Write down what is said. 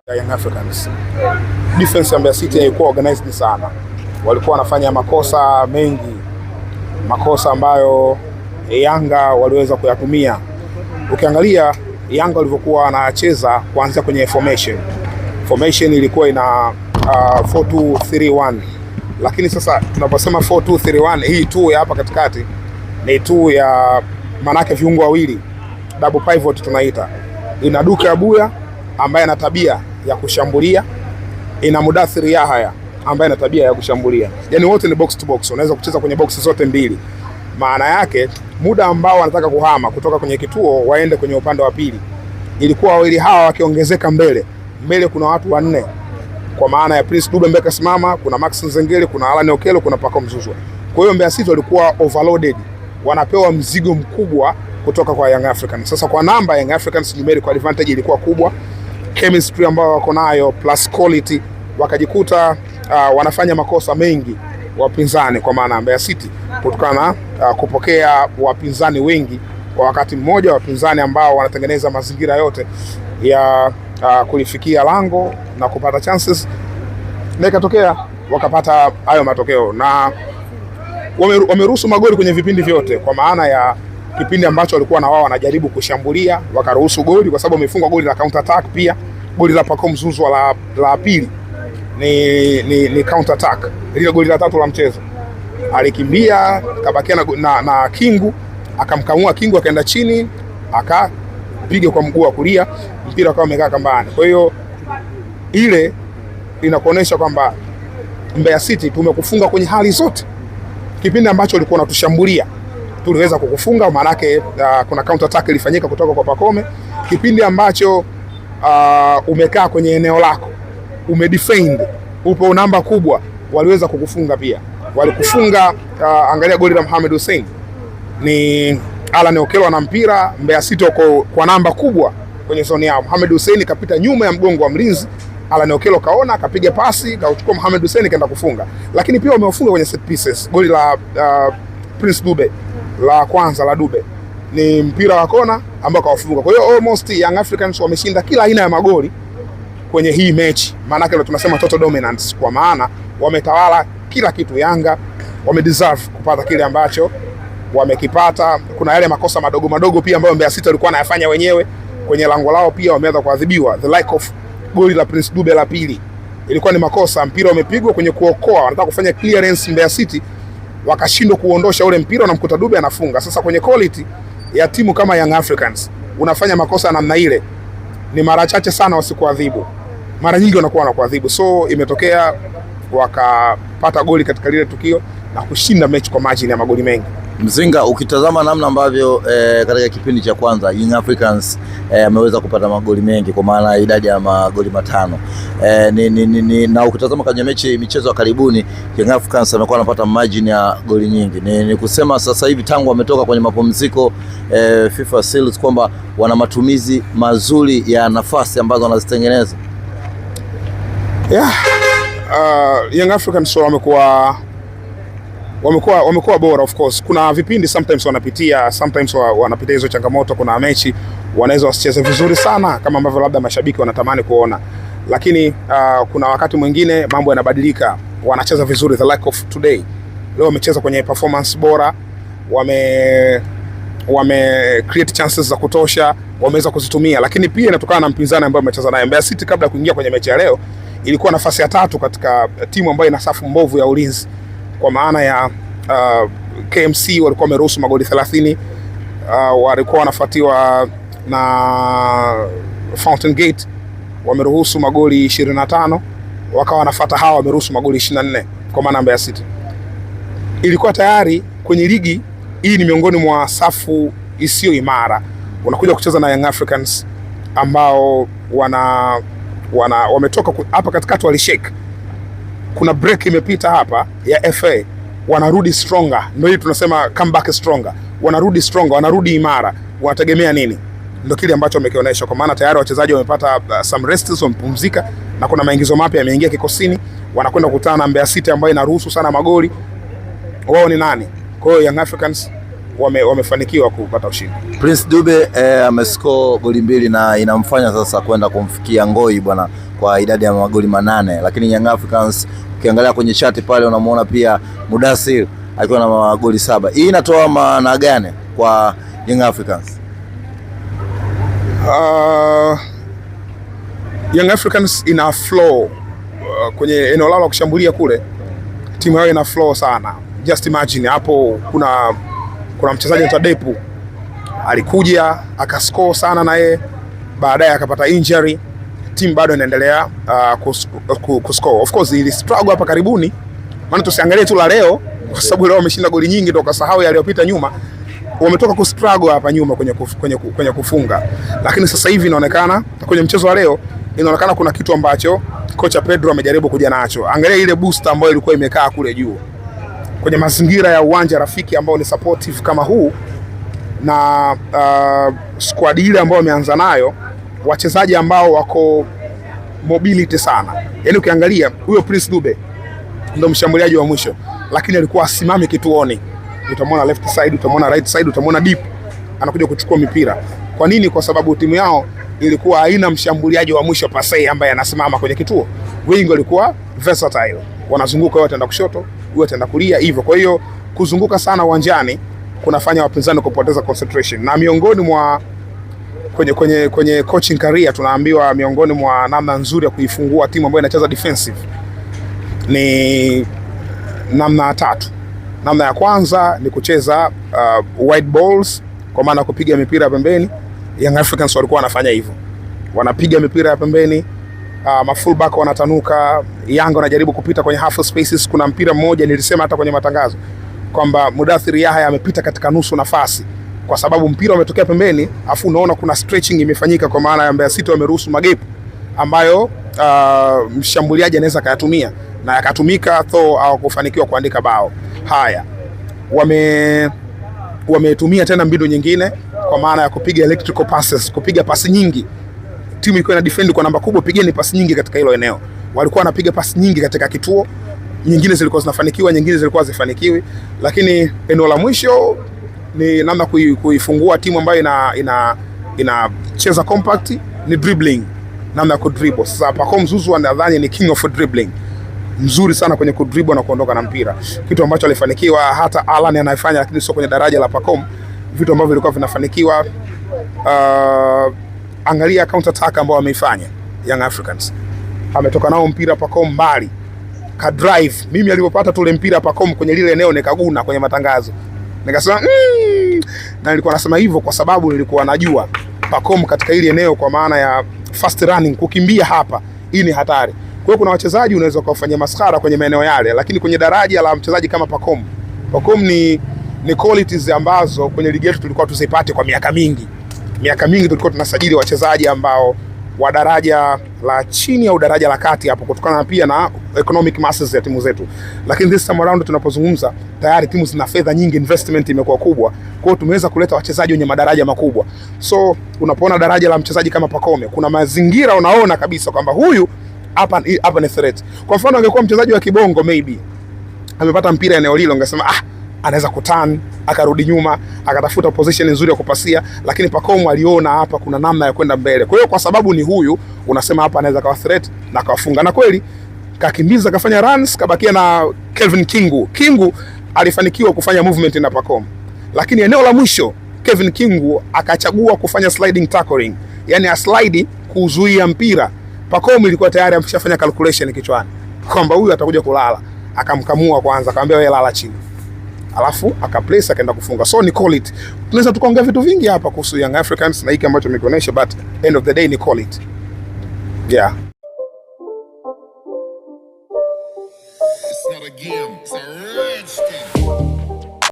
Young Africans. Defense ya Mbeya City haikuwa organized sana. Walikuwa wanafanya makosa mengi. Makosa ambayo Yanga waliweza kuyatumia. Ukiangalia Yanga walivyokuwa wanacheza kuanzia kwenye formation. Formation ilikuwa ina 4-2-3-1. Lakini sasa tunaposema 4-2-3-1, hii 2 ya hapa katikati ni 2 ya manake viungo wawili. Double pivot tunaita. Ina Duke Abuya ambaye ana tabia ya kushambulia, ina Mudathir Yahya ambaye ana tabia ya kushambulia. Yaani wote ni box to box, unaweza kucheza kwenye box zote mbili. Maana yake muda ambao wanataka kuhama kutoka kwenye kituo waende kwenye upande wa pili, ilikuwa wawili hawa wakiongezeka mbele kuna watu wanne, kwa maana ya Prince Dube Mbeka simama, kuna Max Nzengeli, kuna Alan Okello, kuna Pacome Zouzoua. Kwa hiyo Mbeya City walikuwa overloaded, wanapewa mzigo mkubwa kutoka kwa Young Africans. Sasa kwa namba Young Africans numerical advantage ilikuwa kubwa, chemistry ambayo wako nayo plus quality, wakajikuta wanafanya makosa mengi wapinzani, kwa maana Mbeya City kutokana kupokea wapinzani wengi kwa wakati mmoja, wapinzani ambao wanatengeneza mazingira yote ya kulifikia lango na kupata chances, na ikatokea wakapata hayo matokeo, na wameruhusu magoli kwenye vipindi vyote, kwa maana ya kipindi ambacho walikuwa na wao wanajaribu kushambulia wakaruhusu goli, kwa sababu wamefungwa goli la counter attack. Pia goli la Pacome Zouzoua la pili ni counter attack. Ile goli la tatu la mchezo alikimbia kabakia na Kingu, akamkamua Kingu, akaenda chini akapiga kwa mguu wa kulia, mpira ukawa umekaa kambani. Kwa hiyo ile inakuonesha kwamba Mbeya City tumekufunga kwenye hali zote. Kipindi ambacho ulikuwa unatushambulia tuliweza kukufunga, maana yake kuna counter attack ilifanyika kutoka kwa Pacome. Kipindi ambacho umekaa kwenye eneo lako, umedefend, upo namba kubwa, waliweza kukufunga pia. Walikufunga, angalia goli la Mohamed Hussein, ni Alan Okello na mpira, Mbeya City kwa namba kubwa kwenye zone yao. Mohamed Hussein kapita nyuma ya mgongo wa mlinzi, Alan Okello kaona, akapiga pasi, kauchukua Mohamed Hussein kaenda kufunga. Lakini pia wamewafunga kwenye set pieces. Goli la Prince Dube la kwanza la Dube ni mpira wa kona ambao kawafunga. Kwa hiyo almost Young Africans wameshinda kila aina ya magoli kwenye hii mechi. Maana yake tunasema total dominance, kwa maana wametawala kila kitu. Yanga wamedeserve kupata kile ambacho wamekipata. Kuna yale makosa madogo madogo pia ambayo Mbeya City walikuwa wanayafanya wenyewe kwenye lango lao, pia wameweza kuadhibiwa. The like of goli la Prince Dube la pili ilikuwa ni makosa, mpira umepigwa kwenye kuokoa, wanataka kufanya clearance Mbeya City, wakashindwa kuondosha ule mpira na mkuta Dube anafunga. Sasa kwenye quality ya timu kama Young Africans, unafanya makosa namna ile, ni mara chache sana wasikuadhibu, mara nyingi wanakuwa wanakuadhibu. So imetokea wakapata goli katika lile tukio na kushinda mechi kwa margin ya magoli mengi. Mzinga, ukitazama namna ambavyo katika kipindi cha kwanza Young Africans ameweza kupata magoli mengi, kwa maana idadi ya magoli 5, na ukitazama kwenye michezo ya karibuni Young Africans amekuwa anapata margin ya goli nyingi. Ni kusema sasa hivi tangu wametoka kwenye mapumziko FIFA Seals kwamba wana matumizi mazuri ya nafasi ambazo wanazitengeneza. Young Africans wamekuwa bora. Of course kuna vipindi sometimes wanapitia hizo changamoto. Kuna mechi wanaweza wasicheze vizuri sana kama ambavyo labda mashabiki wanatamani kuona, lakini kuna wakati mwingine mambo yanabadilika, wanacheza vizuri. The like of today, leo wamecheza kwenye performance bora, wame create chances za kutosha, wameweza kuzitumia. Lakini pia inatokana na mpinzani ambaye amecheza naye. Mbeya City kabla ya kuingia kwenye mechi ya leo ilikuwa nafasi ya 3 katika timu ambayo ina safu mbovu ya ulinzi, kwa maana ya KMC walikuwa wameruhusu magoli 30, walikuwa wanafuatiwa na Fountain Gate wameruhusu magoli 25, wakawa wanafuata hawa wameruhusu magoli 24, kwa maana Mbeya City ilikuwa tayari kwenye ligi hii ni miongoni mwa safu isiyo imara. Unakuja kucheza na Young Africans ambao wametoka hapa katikati, walishake, kuna break imepita hapa ya FA, wanarudi stronger. Ndio hii tunasema comeback stronger, wanarudi stronger, wanarudi imara. Wanategemea nini? Ndio kile ambacho wamekionyesha, kwa maana tayari wachezaji wamepata some rest, wamepumzika, na kuna maingizo mapya yameingia kikosini. Wanakwenda kukutana na Mbeya City ambayo inaruhusu sana magoli. Wao ni nani? Kwa hiyo Young Africans wamefanikiwa kupata ushindi. Prince Dube amescore goli 2 na inamfanya sasa kwenda kumfikia Ngoi bwana kwa idadi ya magoli 8, lakini Young Africans ukiangalia kwenye chati pale unamuona pia Mudassir akiwa na magoli 7. Hii inatoa maana gani kwa Young Africans? Young Africans ina flow kwenye eneo lao la kushambulia kule, timu yao ina flow sana. Just imagine hapo kuna mchezaji wa Depu alikuja akascore sana na yeye, baadaye akapata injury, timu bado inaendelea kuscore. Of course ili struggle hapa karibuni, maana tusiangalie tu la leo kwa sababu leo wameshinda goli nyingi ndio kasahau yaliyopita nyuma. Wametoka kustruggle hapa nyuma kwenye kufunga, lakini sasa hivi inaonekana kwenye mchezo wa leo inaonekana kuna kitu ambacho kocha Pedro amejaribu kuja nacho. Angalia ile booster ambayo ilikuwa imekaa kule juu kwenye mazingira ya uwanja rafiki ambao ni supportive kama huu, na squad ile ambayo wameanza nayo, wachezaji ambao wako mobility sana. Yaani ukiangalia huyo Prince Dube ndio mshambuliaji wa mwisho, lakini alikuwa asimame kituoni. Utamwona left side, utamwona right side, utamwona deep, anakuja kuchukua mipira. Kwa nini? Kwa sababu timu yao ilikuwa haina mshambuliaji wa mwisho pasei ambaye anasimama kwenye kituo. Wengi walikuwa versatile, wanazunguka, wote enda kushoto, wote enda kulia hivyo. Kwa hiyo kuzunguka sana uwanjani kunafanya wapinzani kupoteza concentration. Na miongoni mwa kwenye coaching career tunaambiwa miongoni mwa namna nzuri ya kuifungua timu ambayo inacheza defensive ni namna 3. Namna ya kwanza ni kucheza wide balls, kwa maana kupiga mipira pembeni. Young Africans walikuwa wanafanya hivyo, wanapiga mipira ya pembeni, mafullback wanatanuka, Yanga wanajaribu kupita kwenye half spaces. Kuna mpira mmoja nilisema hata kwenye matangazo kwamba Mudathir Yahya amepita katika nusu nafasi kwa sababu mpira umetokea pembeni, afu unaona kuna stretching imefanyika, kwa maana ya Mbeya City wameruhusu magepu ambayo mshambuliaji anaweza kayatumia na yakatumika, though au kufanikiwa kuandika bao. Haya, wametumia tena mbinu nyingine kwa maana ya kupiga electrical passes, kupiga pasi nyingi. Timu iko na defend kwa namba kubwa, pigeni pasi nyingi katika hilo eneo. Walikuwa wanapiga pasi nyingi katika kituo, nyingine zilikuwa zinafanikiwa, nyingine zilikuwa hazifanikiwi. Lakini eneo la mwisho ni namna kuifungua timu ambayo inacheza compact, ni dribbling, namna ya kudribble. Sasa Pacome Zouzoua nadhani ni king of dribbling, mzuri sana kwenye kudribble na kuondoka na mpira, kitu ambacho alifanikiwa hata Alan anafanya, lakini sio kwenye daraja la Pacome, vitu ambavyo vilikuwa vinafanikiwa. Angalia counter attack ambao wameifanya Young Africans, ametoka nao mpira Pacome mbali, ka drive. Mimi alipopata tule mpira Pacome kwenye lile eneo nikaguna kwenye matangazo, nikasema na nilikuwa nasema hivyo kwa sababu nilikuwa najua Pacome katika ile eneo, kwa maana ya fast running, kukimbia hapa, hii ni hatari. Kwa hiyo kuna wachezaji unaweza kufanya maskhara kwenye maeneo yale, lakini kwenye daraja la mchezaji kama Pacome ni qualities ambazo kwenye ligi yetu tulikuwa tuzipate kwa miaka mingi. Miaka mingi tulikuwa tunasajili wachezaji ambao wa daraja la chini au daraja la kati hapo, kutokana pia na economic masses ya timu zetu. Lakini this time around tunapozungumza, tayari timu zina fedha nyingi, investment imekuwa kubwa. Kwa hiyo tumeweza kuleta wachezaji wenye madaraja makubwa. So unapoona daraja la mchezaji kama Pacome, kuna mazingira unaona kabisa kwamba huyu hapa ni threat. Kwa mfano angekuwa mchezaji wa kibongo, maybe amepata mpira eneo lilo, ungesema anaweza kuturn akarudi nyuma akatafuta position nzuri ya kupasia, lakini Pacome aliona hapa kuna namna ya kwenda mbele. Kwa hiyo kwa sababu ni huyu, unasema hapa anaweza kawa threat na kafunga, na kweli kakimbiza, kafanya runs, kabakia na Kelvin Kingu alifanikiwa kufanya movement na Pacome, lakini eneo la mwisho Kelvin Kingu akachagua kufanya sliding tackling, yani a slide kuzuia mpira. Pacome ilikuwa tayari ameshafanya calculation kichwani kwamba huyu atakuja kulala, akamkamua kwanza, akamwambia wewe lala chini, alafu akaplace akaenda kufunga. So ni call it. Tunaweza tukaongea vitu vingi hapa kuhusu Young Africans na hiki ambacho nimekuonesha, but end of the day ni call it. Yeah. It's not a game, it's a rich thing.